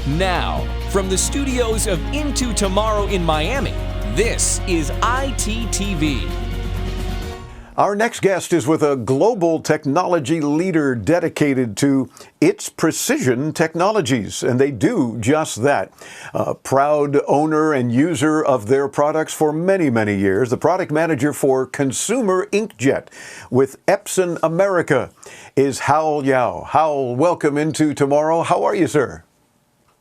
Now, from the studios of Into Tomorrow in Miami, this is ITTV. Our next guest is with a global technology leader dedicated to its precision technologies, and they do just that. A proud owner and user of their products for many, many years, the product manager for consumer inkjet with Epson America is Haol Yao. Haol, welcome Into Tomorrow. How are you, sir?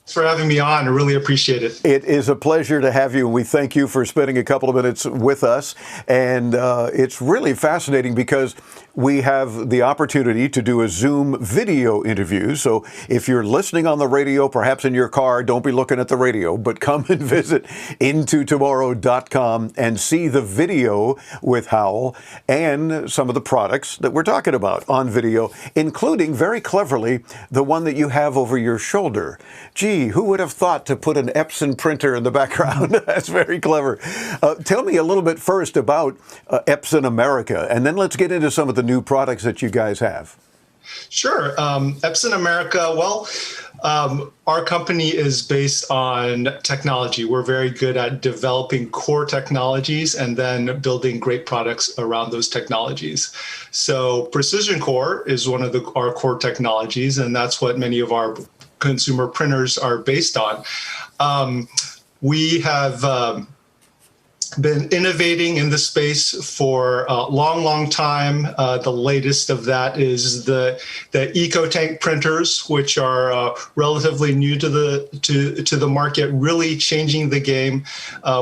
Thanks for having me on. I really appreciate it. It is a pleasure to have you, and we thank you for spending a couple of minutes with us. And it's really fascinating because we have the opportunity to do a Zoom video interview. So if you're listening on the radio, perhaps in your car, don't be looking at the radio, but come and visit intotomorrow.com and see the video with Haol and some of the products that we're talking about on video, including, very cleverly, the one that you have over your shoulder. Gee, who would have thought to put an Epson printer in the background? That's very clever. Tell me a little bit first about Epson America, and then let's get into some of the new products that you guys have. Sure. Epson America, well, our company is based on technology. We're very good at developing core technologies and then building great products around those technologies. So Precision Core is one of our core technologies, and that's what many of our consumer printers are based on. We have been innovating in the space for a long time. The latest of that is the EcoTank printers, which are relatively new to the market, really changing the game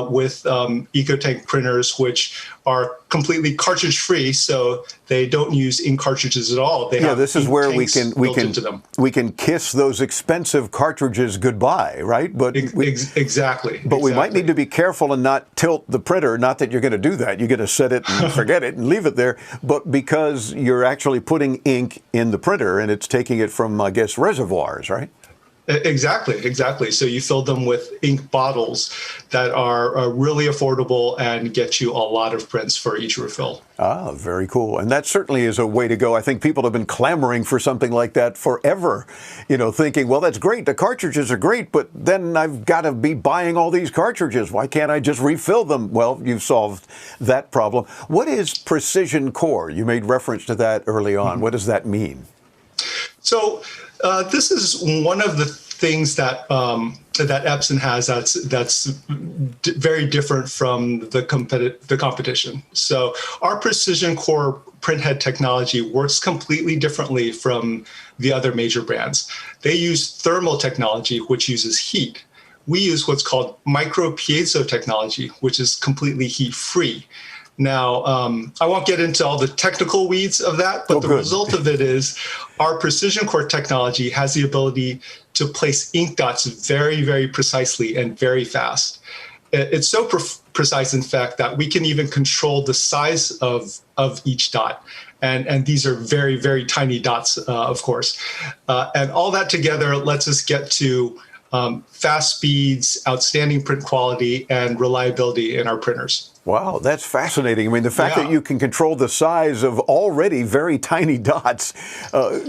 with EcoTank printers, which are completely cartridge-free, so they don't use ink cartridges at all. They have this is where we can kiss those expensive cartridges goodbye, right? But exactly. But we might need to be careful and not tilt the printer. Not that you're going to do that. You're going to set it and forget it and leave it there. But because you're actually putting ink in the printer and it's taking it from, I guess, reservoirs, right? Exactly. So you fill them with ink bottles that are really affordable and get you a lot of prints for each refill. Ah, very cool. And that certainly is a way to go. I think people have been clamoring for something like that forever, thinking, well, that's great. The cartridges are great, but then I've got to be buying all these cartridges. Why can't I just refill them? Well, you've solved that problem. What is Precision Core? You made reference to that early on. Mm-hmm. What does that mean? So this is one of the things that that Epson has that's very different from the competition. So our Precision Core printhead technology works completely differently from the other major brands. They use thermal technology, which uses heat. We use what's called micro piezo technology, which is completely heat-free. Now, I won't get into all the technical weeds of that, but the result of it is our Precision Core technology has the ability to place ink dots very, very precisely and very fast. It's so precise, in fact, that we can even control the size of each dot. And these are very, very tiny dots, of course. And all that together lets us get to fast speeds, outstanding print quality, and reliability in our printers. Wow, that's fascinating. I mean, the fact that you can control the size of already very tiny dots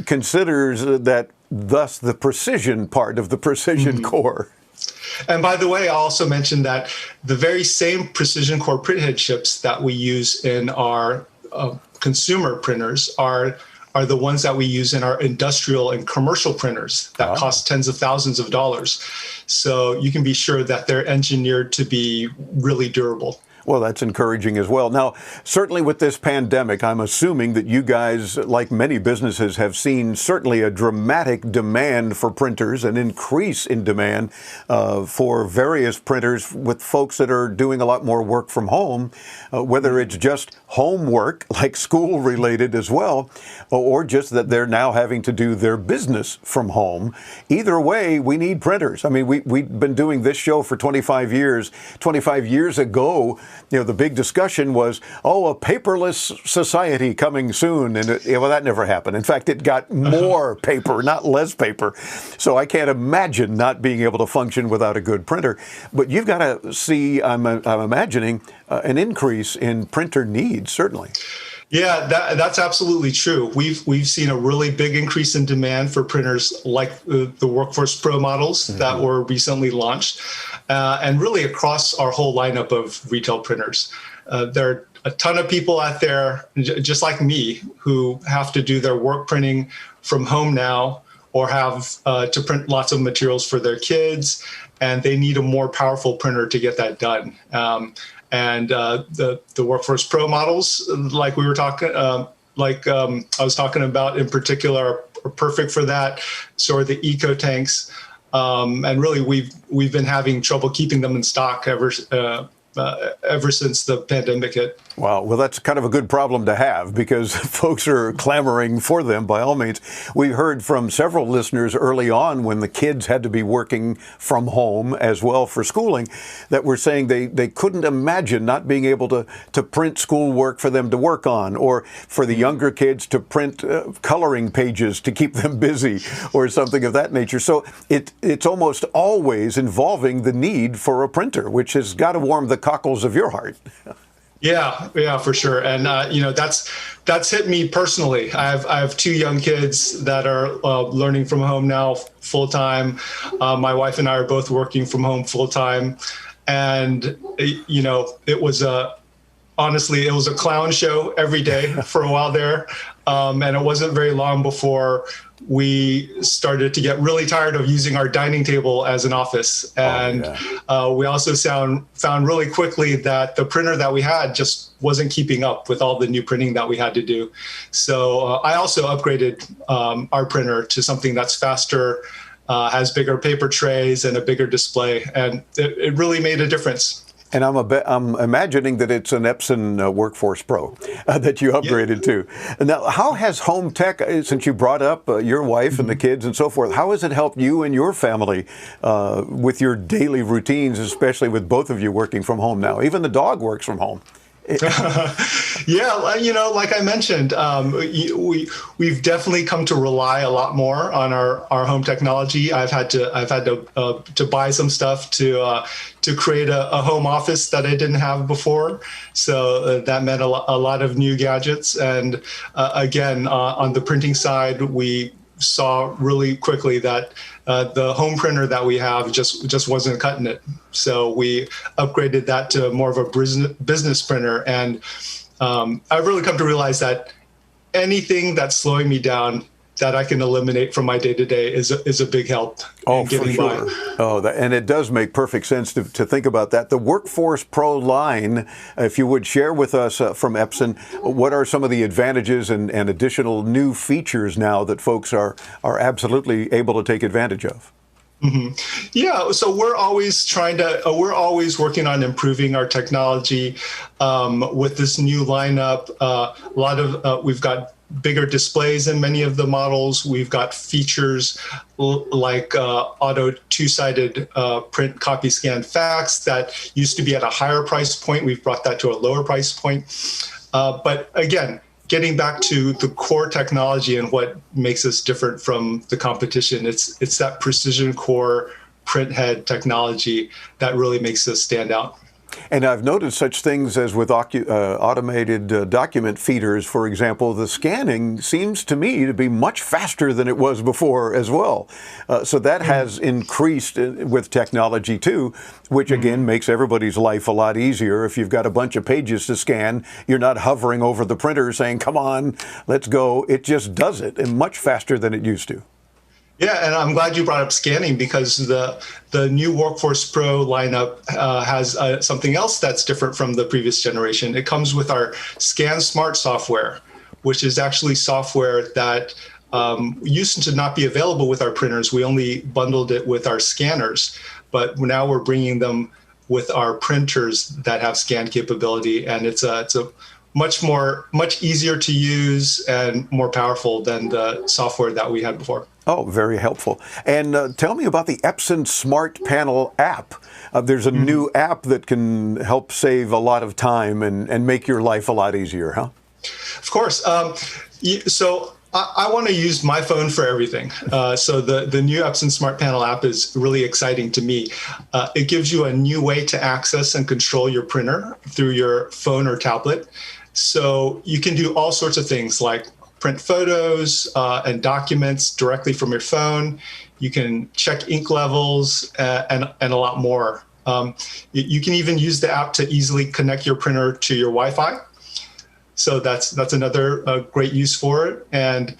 considers that thus the precision part of the Precision Core. And by the way, I also mentioned that the very same Precision Core printhead chips that we use in our consumer printers are the ones that we use in our industrial and commercial printers that cost tens of thousands of dollars. So you can be sure that they're engineered to be really durable. Well, that's encouraging as well. Now, certainly with this pandemic, I'm assuming that you guys, like many businesses, have seen certainly a dramatic demand for printers, an increase in demand for various printers with folks that are doing a lot more work from home, whether it's just homework, like school related as well, or just that they're now having to do their business from home. Either way, we need printers. I mean, we've been doing this show for 25 years. 25 years ago, the big discussion was, a paperless society coming soon. And that never happened. In fact, it got more paper, not less paper. So I can't imagine not being able to function without a good printer. But you've got to see, I'm imagining, an increase in printer needs, certainly. Yeah, that's absolutely true. We've seen a really big increase in demand for printers like the Workforce Pro models that were recently launched, and really across our whole lineup of retail printers. There are a ton of people out there, just like me, who have to do their work printing from home now, or have to print lots of materials for their kids, and they need a more powerful printer to get that done. And the Workforce Pro models, like we were talking, I was talking about in particular, are perfect for that. So are the Eco Tanks, and really we've been having trouble keeping them in stock ever since the pandemic hit. Wow. Well, that's kind of a good problem to have because folks are clamoring for them by all means. We heard from several listeners early on when the kids had to be working from home as well for schooling that were saying they couldn't imagine not being able to print schoolwork for them to work on, or for the younger kids to print coloring pages to keep them busy or something of that nature. So it's almost always involving the need for a printer, which has got to warm the cockles of your heart. Yeah, for sure. And that's hit me personally. I have two young kids that are learning from home now full time. My wife and I are both working from home full time, and it was honestly it was a clown show every day for a while there, and it wasn't very long before we started to get really tired of using our dining table as an office. And we also found really quickly that the printer that we had just wasn't keeping up with all the new printing that we had to do. So I also upgraded our printer to something that's faster, has bigger paper trays and a bigger display. And it really made a difference. And I'm imagining that it's an Epson Workforce Pro that you upgraded to. Now, how has home tech, since you brought up your wife and the kids and so forth, how has it helped you and your family with your daily routines, especially with both of you working from home now? Even the dog works from home. Yeah, like I mentioned, we've definitely come to rely a lot more on our home technology. I've had to buy some stuff to create a home office that I didn't have before. So that meant a lot of new gadgets. And again, on the printing side, we saw really quickly that the home printer that we have just wasn't cutting it. So we upgraded that to more of a business printer. And I've really come to realize that anything that's slowing me down that I can eliminate from my day-to-day is a big help in getting by. And it does make perfect sense to think about that. The Workforce Pro line, if you would share with us from Epson, what are some of the advantages and additional new features now that folks are absolutely able to take advantage of? Mm-hmm. Yeah, so we're always working on improving our technology with this new lineup. We've got bigger displays in many of the models. We've got features like auto two-sided print, copy, scan, fax that used to be at a higher price point. We've brought that to a lower price point. But again, getting back to the core technology and what makes us different from the competition, it's that precision core print head technology that really makes us stand out. And I've noticed such things as with automated document feeders, for example, the scanning seems to me to be much faster than it was before as well. So that has increased with technology too, which again makes everybody's life a lot easier. If you've got a bunch of pages to scan, you're not hovering over the printer saying, come on, let's go. It just does it, and much faster than it used to. Yeah, and I'm glad you brought up scanning, because the new Workforce Pro lineup has something else that's different from the previous generation. It comes with our Scan Smart software, which is actually software that used to not be available with our printers. We only bundled it with our scanners, but now we're bringing them with our printers that have scan capability, and it's a much easier to use and more powerful than the software that we had before. Oh, very helpful. And tell me about the Epson Smart Panel app. There's a new app that can help save a lot of time and make your life a lot easier, huh? Of course. So I want to use my phone for everything. So the new Epson Smart Panel app is really exciting to me. It gives you a new way to access and control your printer through your phone or tablet. So you can do all sorts of things like print photos and documents directly from your phone. You can check ink levels and a lot more. You can even use the app to easily connect your printer to your Wi-Fi. So that's another great use for it. And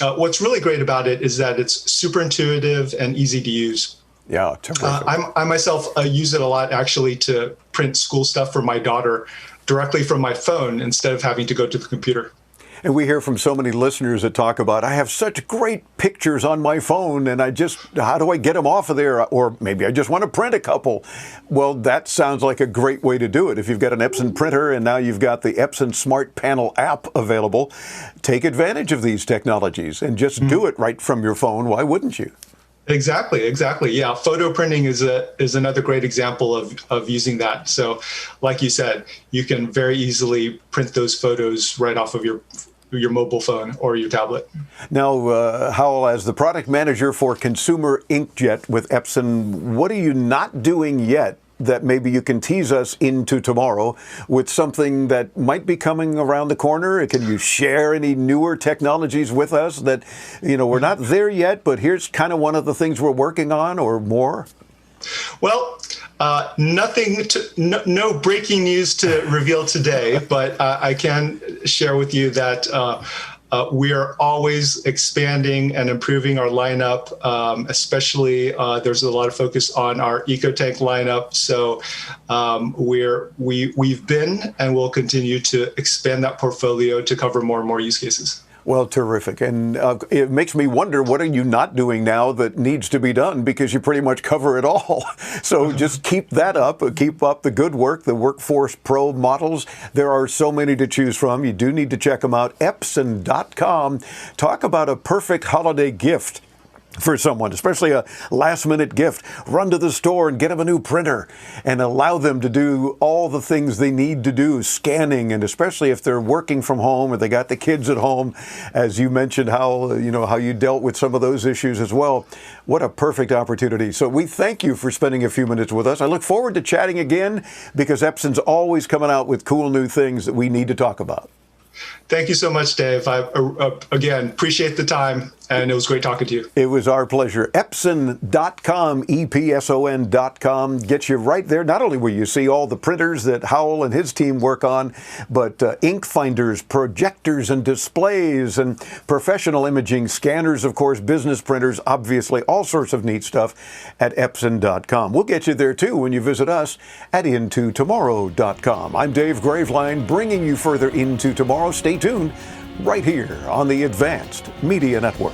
what's really great about it is that it's super intuitive and easy to use. Yeah, terrific. I myself use it a lot actually to print school stuff for my daughter directly from my phone instead of having to go to the computer. And we hear from so many listeners that talk about, I have such great pictures on my phone and how do I get them off of there? Or maybe I just want to print a couple. Well, that sounds like a great way to do it. If you've got an Epson printer and now you've got the Epson Smart Panel app available, take advantage of these technologies and just do it right from your phone. Why wouldn't you? Exactly. Yeah, photo printing is another great example of using that. So, like you said, you can very easily print those photos right off of your mobile phone or your tablet. Now, Haol, as the product manager for Consumer Inkjet with Epson, what are you not doing yet that maybe you can tease us into tomorrow with something that might be coming around the corner? Can you share any newer technologies with us that, we're not there yet, but here's kind of one of the things we're working on or more? Well, no breaking news to reveal today, but I can share with you that we are always expanding and improving our lineup, especially there's a lot of focus on our EcoTank lineup. So we've been and will continue to expand that portfolio to cover more and more use cases. Well, terrific. And it makes me wonder, what are you not doing now that needs to be done? Because you pretty much cover it all. So just keep that up. Keep up the good work, the Workforce Pro models. There are so many to choose from. You do need to check them out. Epson.com. Talk about a perfect holiday gift for someone, especially a last-minute gift. Run to the store and get them a new printer and allow them to do all the things they need to do, scanning, and especially if they're working from home or they got the kids at home, as you mentioned how you dealt with some of those issues as well. What a perfect opportunity. So we thank you for spending a few minutes with us. I look forward to chatting again because Epson's always coming out with cool new things that we need to talk about. Thank you so much, Dave. I, again, appreciate the time, and it was great talking to you. It was our pleasure. Epson.com, Epson.com, gets you right there. Not only will you see all the printers that Haol and his team work on, but ink finders, projectors and displays, and professional imaging, scanners, of course, business printers, obviously, all sorts of neat stuff at Epson.com. We'll get you there, too, when you visit us at IntoTomorrow.com. I'm Dave Graveline, bringing you further into tomorrow. Stay tuned right here on the Advanced Media Network.